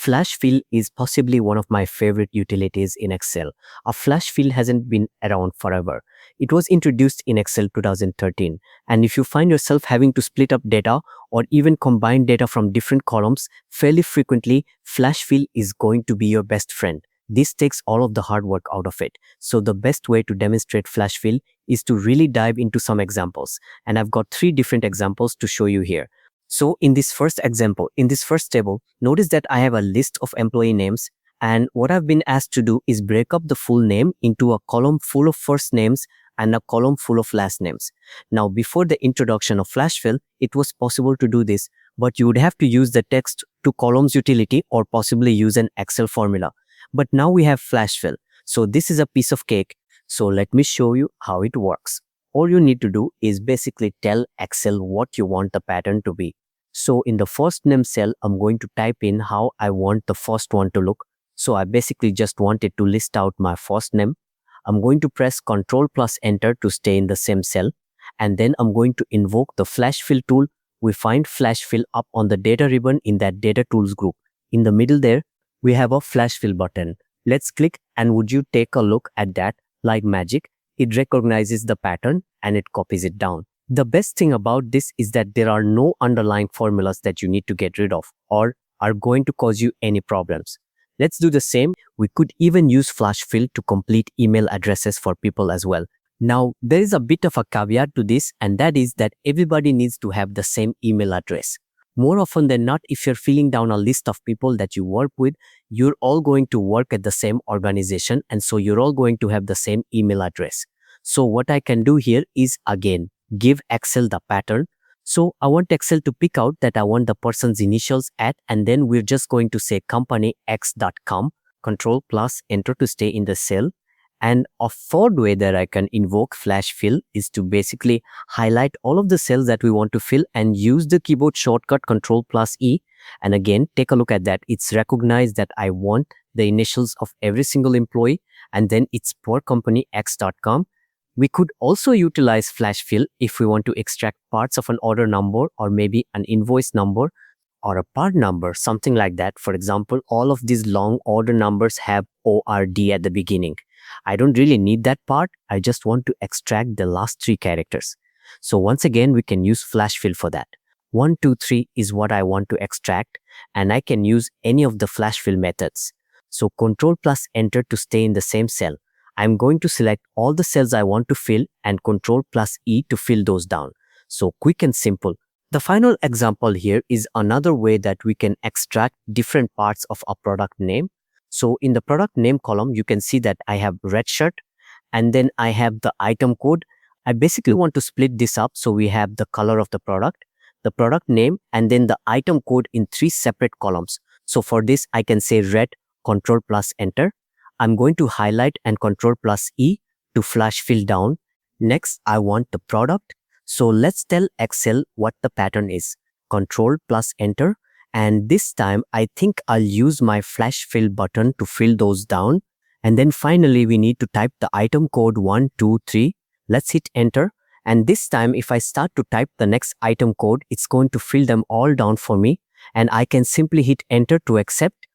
Flash fill is possibly one of my favorite utilities in Excel. A flash fill hasn't been around forever. It was introduced in Excel 2013, and if you find yourself having to split up data or even combine data from different columns fairly frequently, flash fill is going to be your best friend. This takes all of the hard work out of it. So the best way to demonstrate flash fill is to really dive into some examples, and I've got 3 different examples to show you here. So in this first example, in this first table, notice that I have a list of employee names, and what I've been asked to do is break up the full name into a column full of first names and a column full of last names. Now, before the introduction of flash fill, it was possible to do this, but you would have to use the text to columns utility or possibly use an Excel formula. But now we have flash fill. So this is a piece of cake. So let me show you how it works. All you need to do is basically tell Excel what you want the pattern to be. So in the first name cell, I'm going to type in how I want the first one to look. So I basically just wanted to list out my first name. I'm going to press Ctrl plus Enter to stay in the same cell. And then I'm going to invoke the flash fill tool. We find flash fill up on the data ribbon in that data tools group. In the middle there, we have a flash fill button. Let's click, and would you take a look at that? Like magic, it recognizes the pattern and it copies it down. The best thing about this is that there are no underlying formulas that you need to get rid of or are going to cause you any problems. Let's do the same. We could even use flash fill to complete email addresses for people as well. Now, there is a bit of a caveat to this, and that is that everybody needs to have the same email address. More often than not, if you're filling down a list of people that you work with, you're all going to work at the same organization, and so you're all going to have the same email address. So what I can do here is, again, give Excel the pattern. So I want Excel to pick out that I want the person's initials at, and then we're just going to say companyx.com, Ctrl plus Enter to stay in the cell. And a third way that I can invoke flash fill is to basically highlight all of the cells that we want to fill and use the keyboard shortcut Ctrl plus E. And again, take a look at that. It's recognized that I want the initials of every single employee, and then it's per companyx.com. We could also utilize flash fill if we want to extract parts of an order number or maybe an invoice number or a part number, something like that. For example, all of these long order numbers have ORD at the beginning. I don't really need that part. I just want to extract the last 3 characters. So once again, we can use flash fill for that. 1, 2, 3 is what I want to extract, and I can use any of the flash fill methods. So Ctrl plus Enter to stay in the same cell. I'm going to select all the cells I want to fill and Ctrl plus E to fill those down. So quick and simple. The final example here is another way that we can extract different parts of a product name. So in the product name column, you can see that I have red shirt, and then I have the item code. I basically want to split this up so we have the color of the product name, and then the item code in 3 separate columns. So for this, I can say red, Ctrl plus Enter. I'm going to highlight and Ctrl plus E to flash fill down. Next, I want the product. So let's tell Excel what the pattern is. Ctrl plus Enter. And this time, I think I'll use my flash fill button to fill those down. And then finally, we need to type the item code 1, 2, 3. Let's hit Enter. And this time, if I start to type the next item code, it's going to fill them all down for me. And I can simply hit Enter to accept.